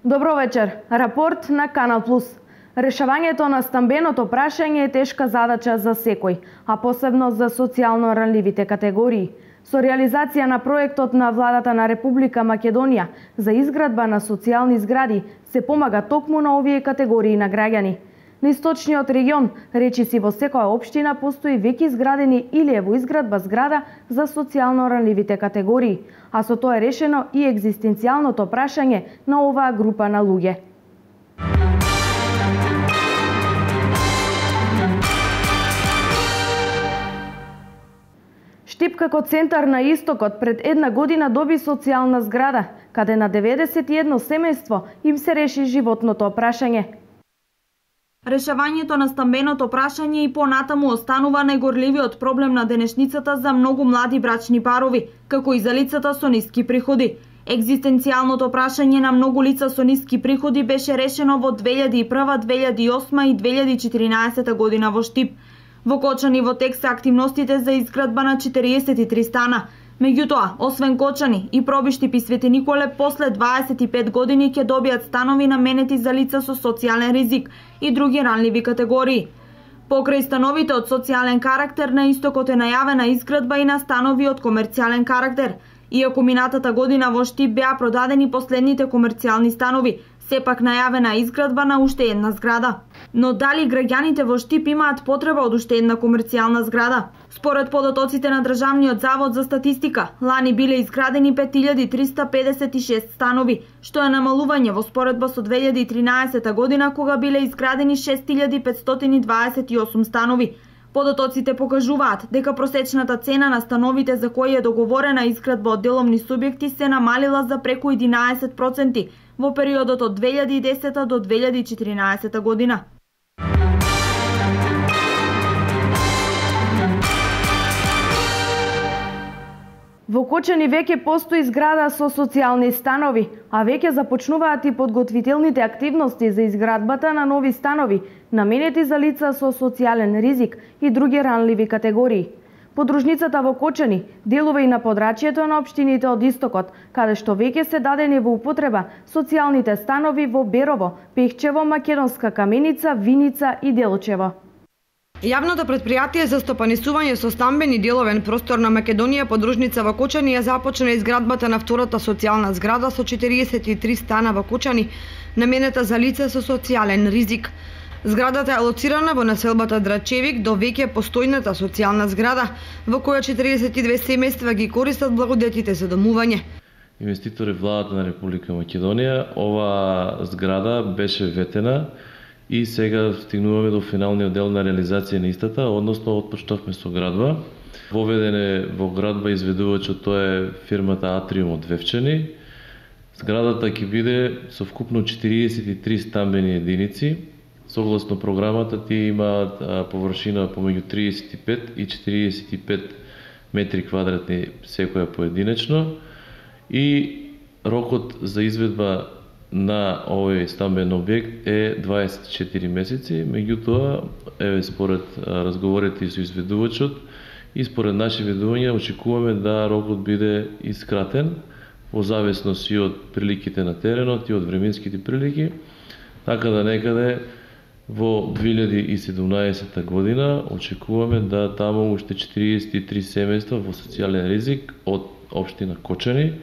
Добро вечер. Рапорт на Канал Плюс. Решавањето на стамбеното прашање е тешка задача за секој, а посебно за социјално ранливите категории. Со реализација на проектот на владата на Република Македонија за изградба на социјални згради се помага токму на овие категории на граѓани. На источниот регион, речиси во секоја општина постои веќе изградени или е во изградба зграда за социјално ранливите категории, а со тоа е решено и екзистенцијалното прашање на оваа група на луѓе. Штип како центар на истокот пред една година доби социјална зграда, каде на 91 семејство им се реши животното прашање. Решавањето на стамбеното прашање и понатаму останува најгорливиот проблем на денешницата за многу млади брачни парови, како и за лицата со ниски приходи. Екзистенцијалното прашање на многу лица со ниски приходи беше решено во 2001, 2008 и 2014 година во Штип. Во Кочани во тек се активностите за изградба на 43 стана. Меѓутоа, освен Кочани и Пробиштип и Свети Николе, после 25 години ќе добијат станови наменети за лица со социјален ризик и други ранливи категории. Покрај становите од социјален карактер, на истокот е најавена изградба и на станови од комерцијален карактер. Иако минатата година во Штип беа продадени последните комерцијални станови, сепак најавена изградба на уште една зграда. Но дали граѓаните во Штип имаат потреба од уште една комерцијална зграда? Според податоците на Државниот завод за статистика, лани биле изградени 5356 станови, што е намалување во споредба со 2013 година кога биле изградени 6528 станови. Податоците покажуваат дека просечната цена на становите за кои е договорена изградба од деловни субјекти се намалила за преку 11% во периодот од 2010 до 2014 година. Во Кочани веќе постои зграда со социјални станови, а веќе започнуваат и подготвителните активности за изградбата на нови станови, наменети за лица со социјален ризик и други ранливи категории. Подружницата во Кочани делува и на подрачјето на општините од истокот, каде што веќе се дадени во употреба социјалните станови во Берово, Пехчево, Македонска Каменица, Виница и Делчево. Јавното претпријатие за стопанисување со стамбен и деловен простор на Македонија подружница во Кочани ја започна изградбата на втората социјална зграда со 43 стана во Кочани, наменета за лица со социјален ризик. Зградата е лоцирана во населбата Драчевик до веќе постојната социјална зграда, во која 42 семејства ги користат благодетите за домување. Инвеститор е владата на Република Македонија. Оваа зграда беше ветена и сега стигнуваме до финалниот дел на реализација на истата, односно отпочнавме со градба. Воведен е во градба изведувачот, тоа е фирмата Атриум од Вевчани. Зградата ќе биде со вкупно 43 стамбени единици. Согласно програмата тие имаат површина помеѓу 35 и 45 метри квадратни секоја поединечно и рокот за изведба на овој стамбен објект е 24 месеци, меѓутоа според разговорите со изведувачот и според наши ведувања очекуваме да рокот биде искратен во зависност и од приликите на теренот и од временските прилики, така да некаде во 2017 година очекуваме да таму уште 43 семејства во социјален ризик од општина Кочани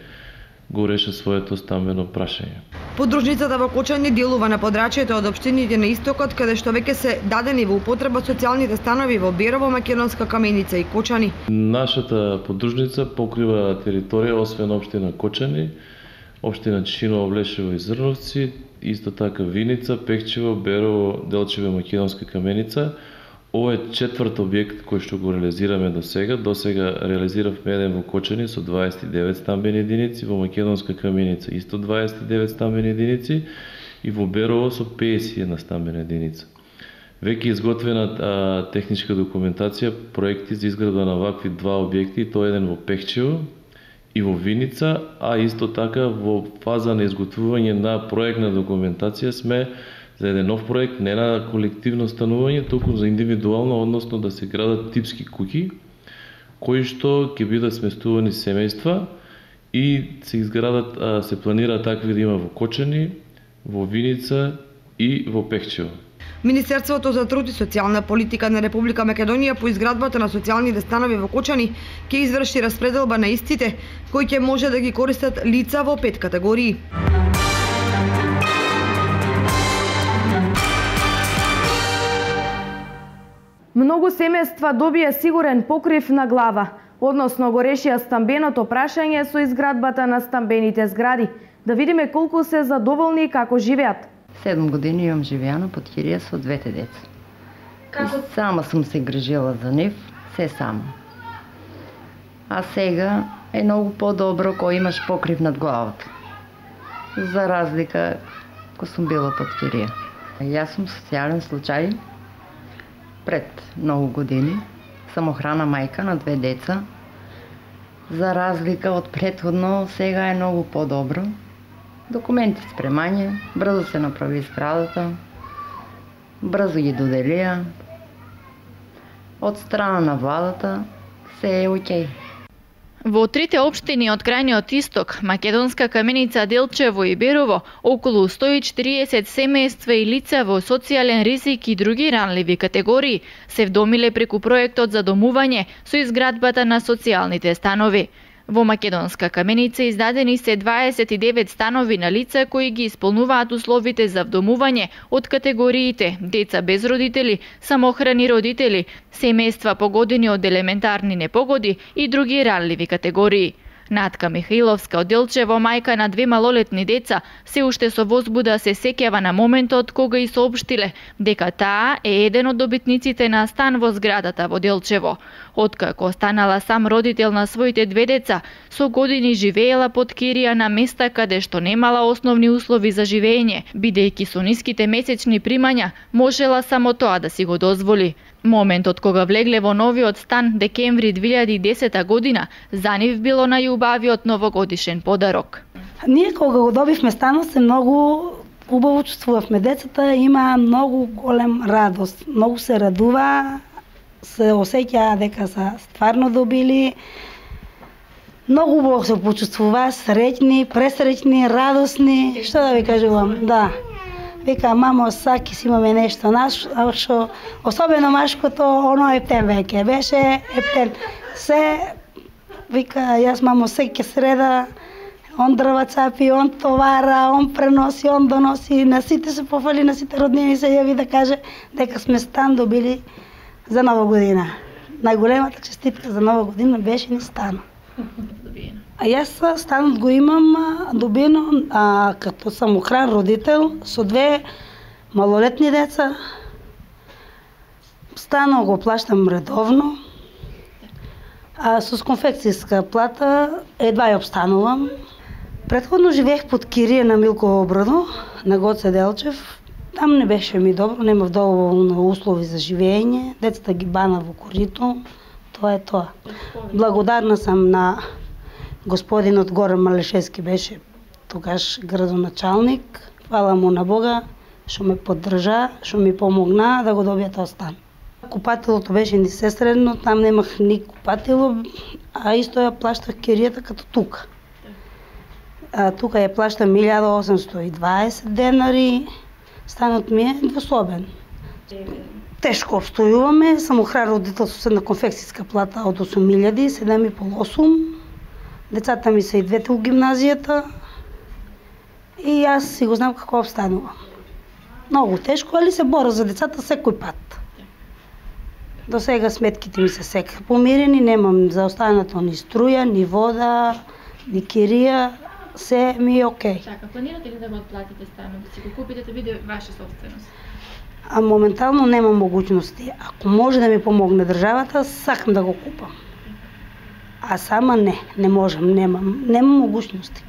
го реша своето стамбено прашање. Подружницата во Кочани делува на подрачјето од општините на истокот, каде што веќе се дадени во употреба социјалните станови во Берово, Македонска Каменица и Кочани. Нашата подружница покрива територија освен општина Кочани, општина Чишиново, Влешево и Зрновци, исто така Виница, Пехчево, Берово, Делчево и Македонска Каменица. Ова е четврт објект кој што го реализираме до сега. До сега реализиравме еден во Кочани со 29 стамбени единици, во Македонска Каменица исто 29 стамбени единици и во Берово со 51 стамбена единица. Веќе изготвена техничка документација, проекти за изградба на вакви два објекти, тоа еден во Пехчево и во Виница, а исто така во фаза на изготвување на проектна документација сме за еден нов проект, не на колективно станување, туку за индивидуално, односно да се градат типски куќи, кои што ќе бидат сместувани семејства и се изградат, се планира такви да има во Кочани, во Виница и во Пехчево. Министерството за труд и социјална политика на Република Македонија по изградбата на социјалните станови во Кочани ќе изврши распределба на истите, кои ќе може да ги користат лица во 5 категории. Многу семејства добија сигурен покрив на глава, односно го решија стамбеното прашање со изградбата на стамбените згради. Да видиме колку се задоволни и како живеат. 7 години имам живеано под кирија со двете деца. И сама сум се грижила за нив, се сама. А сега е многу по-добро кој имаш покрив над главата. За разлика кој сум била под кирија. Јас сум социјален случај. Пред многу години самохрана мајка на 2 деца. За разлика од претходно, сега е многу по-добро. Документи спремање, брзо се направи зградата, брзо ги доделија. Од страна на владата се е окей. Во трите општини од крајниот исток, Македонска Каменица, Делчево и Берово, околу 140 семејства и лица во социјален ризик и други ранливи категории се вдомиле преку проектот за домување со изградбата на социјалните станови. Во Македонска Каменица издадени се 29 станови на лица кои ги исполнуваат условите за вдомување од категориите деца без родители, самохрани родители, семејства погодени од елементарни непогоди и други ранливи категории. Натка Михаиловска од Делчево, мајка на 2 малолетни деца, се уште со возбуда се сеќава на моментот кога и соопштиле дека таа е еден од добитниците на стан во зградата во Делчево. Откако станала сам родител на своите 2 деца, со години живеела под кирија на места каде што немала основни услови за живење, бидејќи со ниските месечни примања можела само тоа да си го дозволи. Моментот кога влегле во новиот стан декември 2010 година, за нив било најубавиот новогодишен подарок. Ние кога го добивме станот се многу убаво чувствувавме. Децата има многу голем радост. Многу се радува, се осеќа дека се стварно добили. Многу убаво се почувствува, среќни, пресреќни, радосни. Што да ви кажувам? Да. Вика, мамо, саки си имаме нешто нашо, особено машкото, оно ептен веќе, беше ептен. Се, вика, јас мамо секе среда, он дрва цапи, он товара, он преноси, он доноси, на сите се пофали, на сите роднини се јави да каже дека сме стан добили за Нова година. Најголемата честитка за Нова година беше ни стан. А јас станот го имам добиено като самохран родител со 2 малолетни деца. Станот го плаштам редовно. Со конфекцијска плата едва ја обстанувам. Претходно живеех под кирија на Милково брдо, на Гоце Делчев. Там не беше ми добро, немав доволно услови за живење. Децата ги бана во корито. Тоа е тоа. Благодарна сам на господинот Горан Малешевски, беше тогаш градоначалник. Фала му на Бога што ме поддржа, што ми помогна да го добија тој стан. Купателото беше ни сесредно, там немах ни купатело, а исто ја плаштах киријата като тука. Тука ја плаштам 1820 денари, станот ми е двособен. Тешко обстојуваме, самохран родител со една конфекцијска плата од 8.000, 7,5-8. Децата ми се и двете у гимназијата и јас си го знам како обстанувам. Многу тешко, али се борам за децата секој пат. До сега сметките ми се сека помирени, немам за останато ни струја, ни вода, ни кирија, се ми е окей. Така, планирате ли да го отплатите станот, да си го купите да биде ваша собственост? А моментално немам могуćности. Ако може да ми помогне државата, сакам да го купам. А сама не можам, немам могуćности.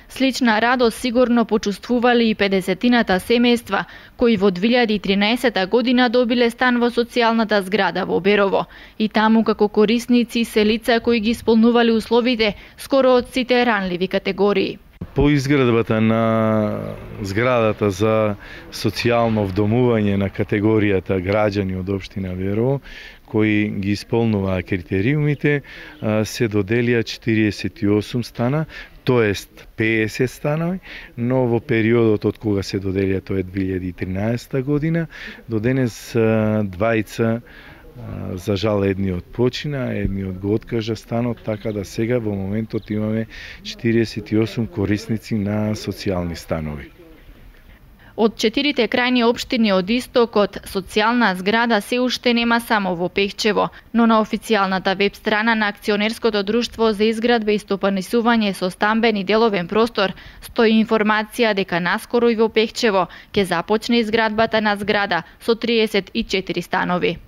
Слична радост сигурно почувствували и 50-тината семејства, кои во 2013 година добиле стан во социјалната зграда во Берово. И таму како корисници се лица кои ги исполнували условите скоро од сите ранливи категории. По изградбата на зградата за социјално вдомување на категоријата граѓани од општина Берово, кои ги исполнуваа критериумите, се доделија 48 стана, тоест 50 станови, но во периодот од кога се доделија, тоа е 2013 година, до денес двајца, за жал едниот почина, едниот го откажа станот, така да сега во моментот имаме 48 корисници на социјални станови. Од 4 крајни општини од истокот, социјална зграда се уште нема само во Пехчево, но на официјалната веб страна на Акционерското друштво за изградба и стопанисување со стамбен и деловен простор стои информација дека наскоро и во Пехчево ќе започне изградбата на зграда со 34 станови.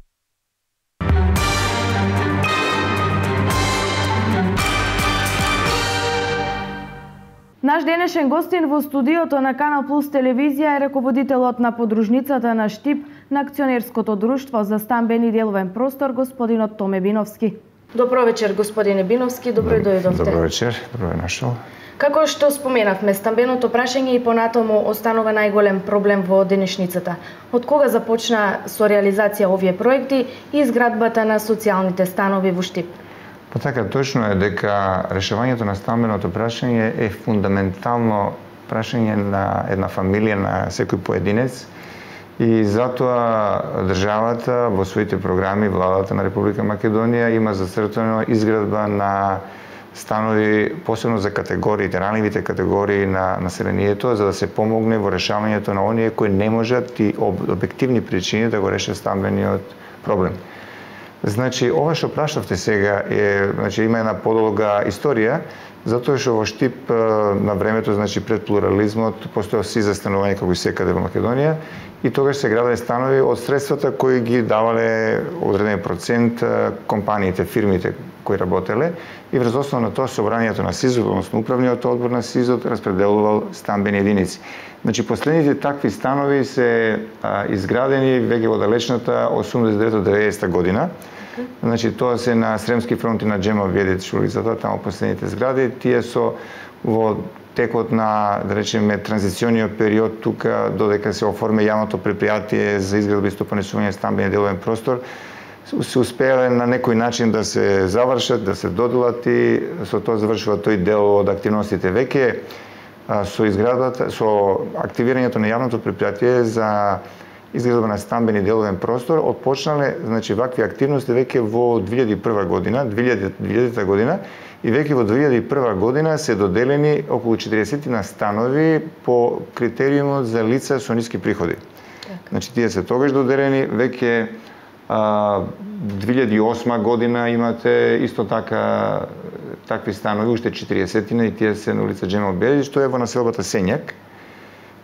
Наш денешен гостин во студиото на Канал Плюс телевизија е раководителот на подружницата на Штип на Акционерското друштво за стамбен и деловен простор, господинот Томе Биновски. Добро вечер, господине Биновски, добро дојдовте. Добро вечер, добро нашол. Како што споменавме, стамбеното прашање и понатаму останува најголем проблем во денешницата. Од кога започна со реализација овие проекти и изградбата на социјалните станови во Штип? Па така, точно е дека решавањето на стамбеното прашање е фундаментално прашање на една фамилија, на секој поединец, и затоа државата во своите програми, владата на Република Македонија има зацртано изградба на станови, посебно за категориите, ранливите категории на населението, за да се помогне во решавањето на оние кои не можат и објективни причини да го решат стамбениот проблем. Значи, ова што прашавте сега е, значи, има една подолга историја, затоа што во Штип на времето, значи пред плурализмот, постоја си за станување како и секаде во Македонија, и тогаш се граделе станови од средствата кои ги давале одреден процент компаниите, фирмите кои работеле, и врз основа на тоа собранието на СИЗО, односно управниот одбор на СИЗО, распределувал стамбени единици. Значи, последните такви станови се изградени веќе во далечната 89-90 година. Значи, тоа се на Сремски фронт и на Джема Бједит улицата, таму последните згради. Тие со во текот на, да речеме, транзициониот период, тука додека се оформи јавното предпријатие за изградба и стопанисување стамбен и деловен простор, се успеале на некој начин да се завршат, да се доделат, и со тоа завршува тој дел од активностите. Веќе со изградбата, со активирањето на јавното предпријатие за изградба на стамбен и деловен простор, отпочнале, значи, вакви активности веќе во 2001 година, 2000 година, и веќе во 2001 година се доделени околу 40 на станови по критериумот за лица со ниски приходи. Значи, тие се тогаш доделени, веќе 2008 година имате исто така такви станови, уште 40-тина, и тие се на улица Джемал Бедич, што е во населбата Сењак,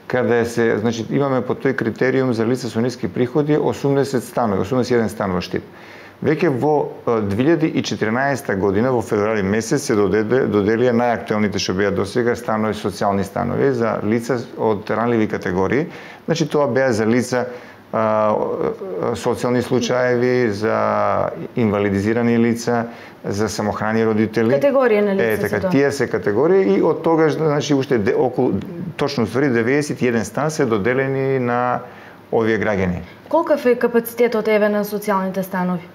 каде се, значи, имаме по тој критериум за лица со ниски приходи 80 станови, 81 станова Штип. Веќе во 2014 година, во февруари месец, се доделија најактуелните што беа досега станови, социјални станови за лица од ранливи категории. Значи, тоа беа за лица социјални случаеви, за инвалидизирани лица, за самохрани родители. Категорија на лица. Така, тие се категории, и од тогаш, значи, уште околу, точно ствари, 91 стан се доделени на овие граѓани. Колкав е капацитетот еве на социјалните станови?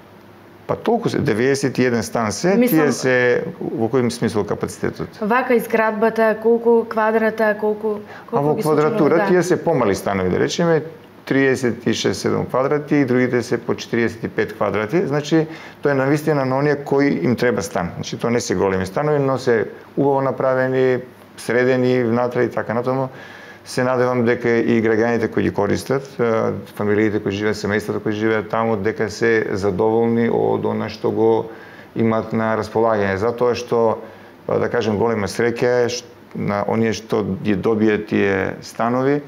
Па толку се, 91 стан се, тие се, во кој смисол капацитетот? Вака изградбата, колку квадрата, колку во квадратура, тие се помали станови, да речеме, 36-7 квадрати, и другите се по 45 квадрати. Значи, тоа е навистина на оние кои им треба стан. Значи, тоа не се големи станови, но се убаво направени, средени внатре и така натаму. Се надевам дека и граѓаните кои ги користат, фамилиите кои живеат, семејствата кои живеат таму, дека се задоволни од она што го имат на располагање. Затоа што, да кажем, голема среќа е на оние што ги добијат тие станови,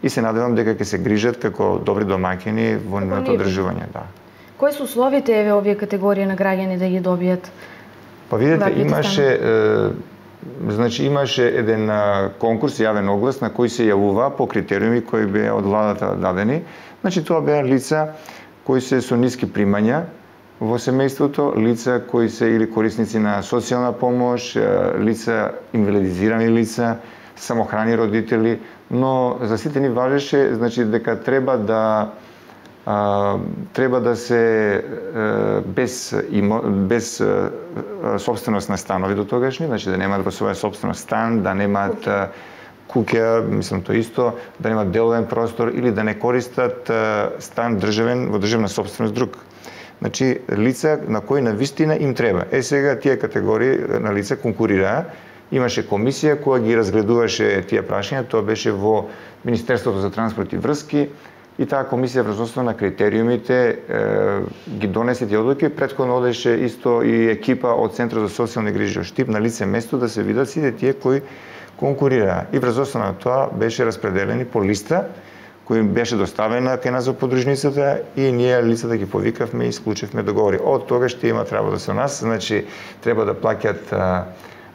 и се надевам дека ќе се грижат како добри домаќини во нивното одржување. Да. Кои се условите еве овие категории на граѓани да ги добијат? Па видите, имаше еден конкурс, јавен оглас, на кој се јавува по критериуми кои беа од владата дадени. Значи, тоа беа лица кои се со ниски примања во семејството, лица кои се или корисници на социјална помош, лица инвалидизирани лица, самохрани родители, но за сите ни важеше, значи, дека треба да треба да се без собственост на станови до тогашни, значи да немаат во своја собственост стан, да немаат куќа, мислам тоа исто, да немаат деловен простор или да не користат стан државен во државна собственост друг. Значи лица на кои навистина им треба. Сега тие категории на лица конкурираа. Имаше комисија која ги разгледуваше тие прашања, тоа беше во Министерството за транспорт и врски, и таа комисија врз основа на критериумите ги донесе тие одлуки. Претходно одеше исто и екипа од Центарот за социјални грижи од Штип на лице место да се видат сите тие кои конкурираа. И врз основа на тоа беше распределени по листа кој беше доставена кај нас во подружницата и ние лицата ги повикавме и склучевме договори. Од тогаш ще имат работа со нас, значи треба да плаќат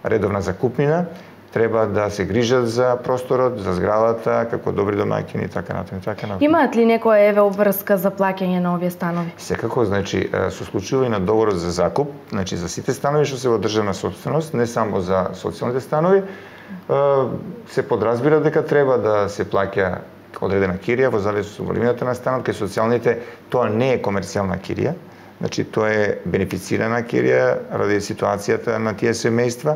редовна закупнина, треба да се грижат за просторот, за зградата, како добри домаќини и така натаму. Имаат ли некоја обврска за плаќање на овие станови? Секако, значи со склучување на договорот за закуп, значи за сите станови што се во државна собственост, не само за социјалните станови, се подразбира дека треба да се плаќа одредена кирија во зависност од големината на станот. Кај социјалните тоа не е комерцијална кирија, значи тоа е бенефицирана кирија ради ситуацијата на тие семејства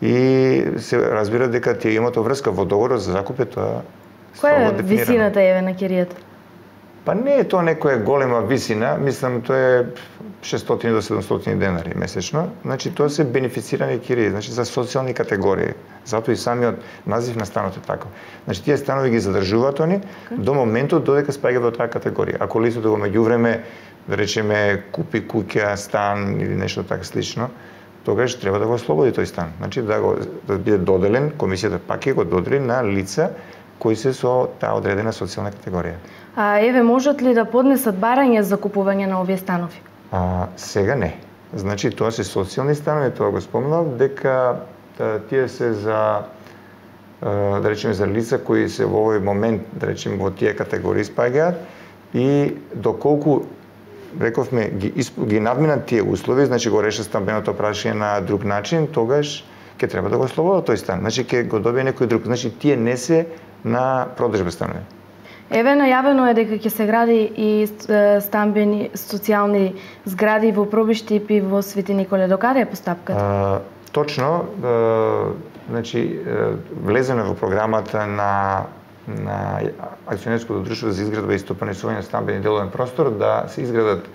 и се разбира дека тие имаат врска во договорот за закуп, тоа која е висината на киријата? Па не е тоа некоја голема висина, мислам тоа е 600 до 700 денари месечно. Значи тоа се бенефицирани кирии, значи за социјални категории. Затоа и самиот назив на станот е таков. Значи тие станови ги задржуваат они до моментот додека спаѓа во таа категорија. Ако лицето во меѓувреме, да речеме, купи куќа, стан или нешто така слично, тогаш треба да го ослободи тој стан. Значи да биде доделен, комисијата пак ќе го додели на лица кои се со таа одредена социјална категорија. Еве, можат ли да поднесат барање за купување на овие станови? Сега не. Значи тоа се социјални станови, тоа го спомнав, дека тие се за да речеме за лица кои се во овој момент, да речеме, во тие категории спаѓаат и доколку рековме ги надминат тие услови, значи го решат стамбеното прашање на друг начин, тогаш ќе треба да го ослободат тој стан. Значи ќе го добие некој друг. Значи тие не се на продажба станови. Еве, најавено е дека ќе се гради и стамбени социјални згради во Пробиштип и во Свети Николе. Докаде е постапката? Точно, значи влезено во програмата на акционерското друштво за изградба и стопанисување на стамбени деловен простор да се изградат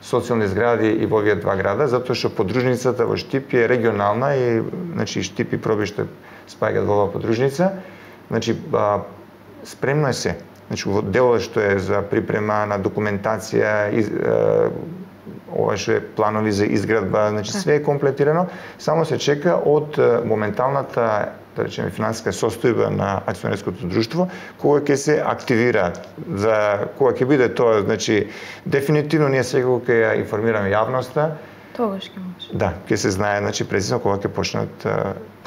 социјални згради и во овие два града, затоа што подружницата во Штип е регионална и значи Штип и Пробиштип спаѓаат во оваа подружница. Значи спремно е се. Значи во делот што е за припрема на документација, ова што е планови за изградба, значи све е комплетирано, само се чека од моменталната, да речеме, финансиска состојба на акционерското друштво, кога ќе се активира, за кога ќе биде тоа, значи дефинитивно ние секако ќе ја информираме јавноста. Тогаш ќе може. Да, ќе се знае, значи презисно кога ќе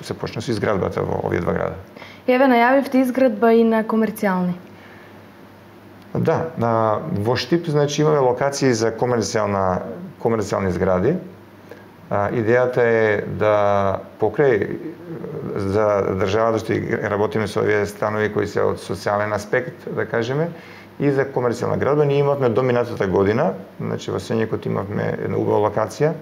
се почне со изградбата во овие два града. Еве, најавивте изградба и на комерцијални. Да, во Штип, значи, имаме локации за комерцијални згради. Идејата е да покрај за државата што работиме со овие станови кои се од социјален аспект, да кажеме, и за комерцијална градба, ние имавме до минатата година, значи во Сењекот имавме една убава локација,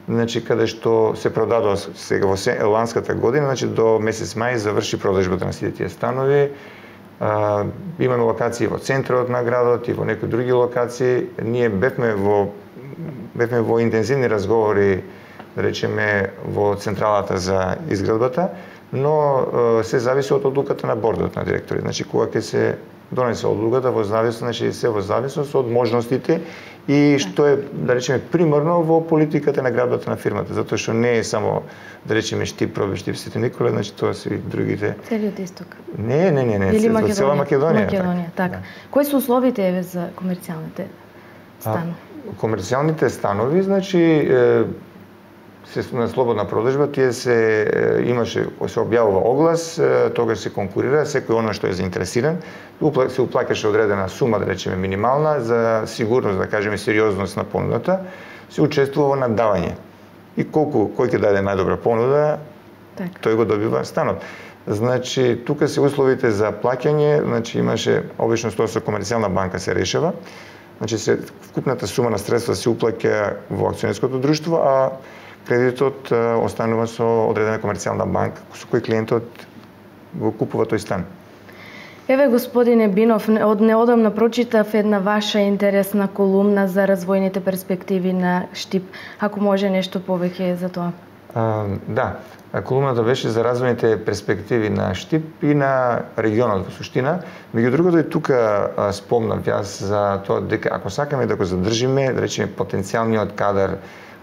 значи каде што се продадува сега во ланската година, значи до месец мај заврши продажбата на сите тие станови. Имаме локации во центарот на градот и во некои други локации. Ние бевме во интензивни разговори, да речеме, во централата за изградбата, но се зависи од одлуката на бордот на директори. Значи кога ќе се донесе одлуката во зависност, значи се во зависност од можностите и што е, да речеме, примарно во политиката на градбата на фирмата, затоа што не е само, да речеме, Штип, Пробиштип, Свети Николе, значи тоа се и другите. Целиот исток. Не, во цела Македонија. Така. Кои се условите еве за комерцијалните станови? Комерцијалните станови, значи се на слободна продажба, тие се објавува оглас, тогаш се конкурира, секој оно што е заинтересиран, се уплаќаше одредена сума, да речеме минимална, за сигурност, да кажеме сериозност на понудата, се учествува во наддавање. И кој ќе даде најдобра понуда, Тој го добива станот. Значи, тука се условите за плаќање, значи имаше обично тоа со комерцијална банка се решава. Значи вкупната сума на средства се уплаќа во акционерското друштво, а кредитот останува со одредена комерцијална банка со кој клиентот го купува тој стан. Еве, господине Бинов, од неодамна прочитав една ваша интересна колумна за развојните перспективи на Штип. Ако може нешто повеќе за тоа. Да, колумната беше за развојните перспективи на Штип и на регионот во суштина. Меѓу другото и тука спомнав јас за тоа дека ако сакаме да го задржиме, да речеме потенцијалниот кадар,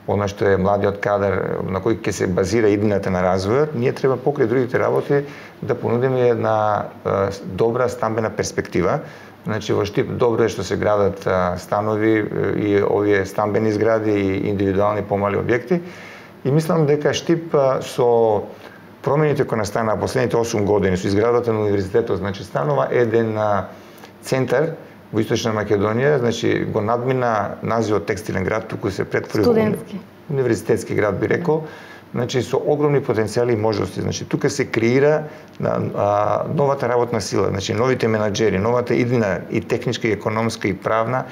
она што е младиот кадар на кој ќе се базира иднината на развојот, ние треба покрај другите работи да понудиме една добра стамбена перспектива. Значи во Штип добро е што се градат станови и овие стамбени згради и индивидуални помали објекти. И мислам дека Штип со промените кои настанаа последните 8 години со изградбата на универзитетот, значи станува еден центар во Источна Македонија, значи го надмина називот текстилен град, туку се претвори во универзитетски град, би рекол, значи со огромни потенцијали и можности. Значи тука се креира новата работна сила, значи новите менаџери, новата иднина и техничка, и економска, и правна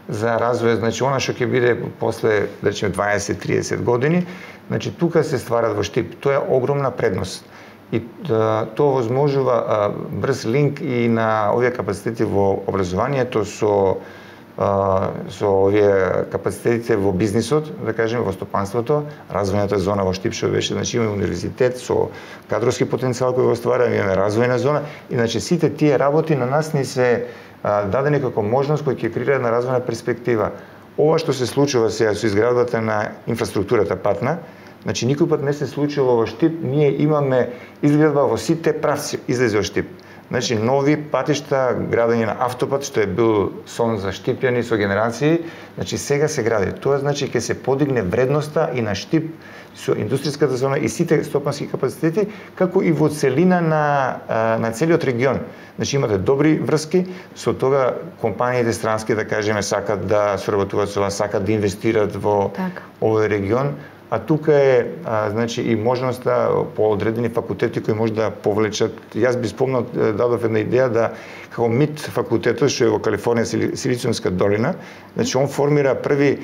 за развој, значи она што ќе биде после, да речеме, 20-30 години, значи тука се стварат во Штип. Тоа е огромна предност. И тоа возможува брз линк и на овие капацитети во образованието со овие капацитетите во бизнисот, да кажеме, во стопанството, развојната зона во Штип што беше, значи имаме универзитет со кадровски потенцијал кој го ствара, имаме развојна зона и значи сите тие работи на нас ни се дадени како можност кој ќе креира на развојна перспектива. Ова што се случува сега со изградбата на инфраструктурата патна, значи никој пат не се случило во Штип, ние имаме изградба во сите правци излезе од Штип. Значи нови патишта, градење на автопат што е бил сон за штипјани со генерации, значи сега се гради. Тоа значи ќе се подигне вредноста и на Штип со индустријската зона и сите стопански капацитети, како и во целина на целиот регион. Значи имате добри врски, со тога компаниите странски, да кажеме, сакат да соработуваат со вас, сакат да инвестираат во овој регион. А тука е значи и можноста по одредени факултети кои може да повлечат. Јас би спомнал, дадов една идеја да како МИТ факултетот што е во Калифорнија, Силициумска долина, значи он формира први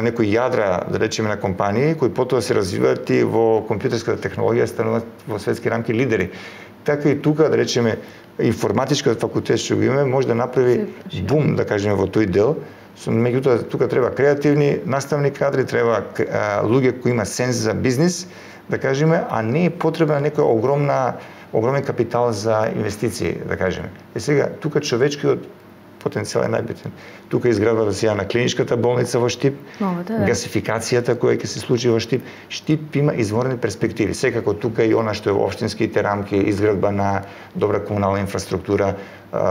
некои јадра, да речеме, на компании кои потоа се развиваат и во компјутерската технологија, стануваат во светски рамки лидери. Така и тука, да речеме, информатичкиот факултет што го имаме може да направи бум, да кажеме, во тој дел. Меѓутоа, тука треба креативни наставни кадри, треба луѓе кои има сенс за бизнис, да кажеме, а не е потребна некоја огромен капитал за инвестиции, да кажеме. И сега, тука човечкиот потенцијал е најбитен. Тука изградбата сега на клиничката болница во Штип, гасификацијата која ќе се случи во Штип. Штип има изворни перспективи. Секако тука и она што е во општинските рамки, изградба на добра комунална инфраструктура,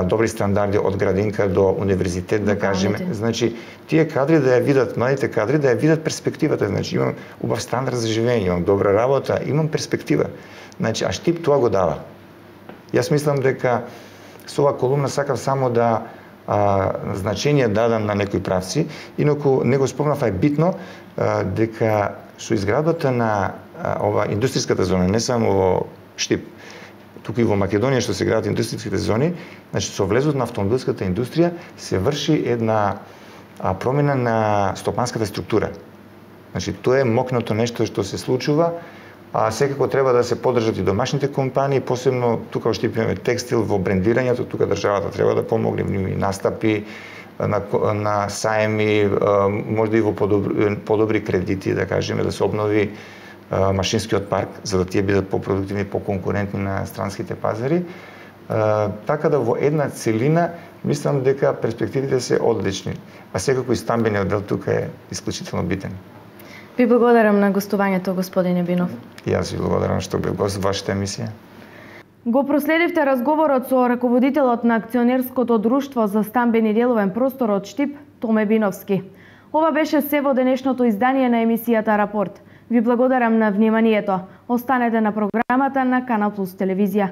добри стандарди од градинка до универзитет, да кажеме. Значи, тие кадри да ја видат, младите кадри да ја видат перспективата. Значи, имам убав стандард за живење, имам добра работа, имам перспектива. Значи, а Штип тоа го дава. Јас мислам дека со оваа колумна сакав само да значење дадам на некои правци, инаку не го спомнав, е битно дека со изградбата на ова индустријската зона, не само во Штип, туку и во Македонија што се градат индустријските зони, значи со влезот на автомобилската индустрија се врши една промена на стопанската структура. Значи тоа е мокното нешто што се случува, а секако треба да се поддржат и домашните компании, посебно тука во Штип имаме текстил, во брендирањето, тука државата треба да помогне, и настапи на саеми, можда и во подобри кредити, да кажеме, да се обнови машинскиот парк, за да тие бидат попродуктивни, поконкурентни на странските пазари. Така да во една целина мислам дека перспективите се одлични, а секако и стамбениот дел тука е исклучително битен. Ви благодарам на гостувањето, господине Бинов. И јас ви благодарам што бев гост во вашата емисија. Го проследивте разговорот со раководителот на акционерското друштво за стамбени деловен простор од Штип, Томе Биновски. Ова беше се во денешното издание на емисијата Рапорт. Ви благодарам на вниманието. Останете на програмата на Канал Плюс телевизија.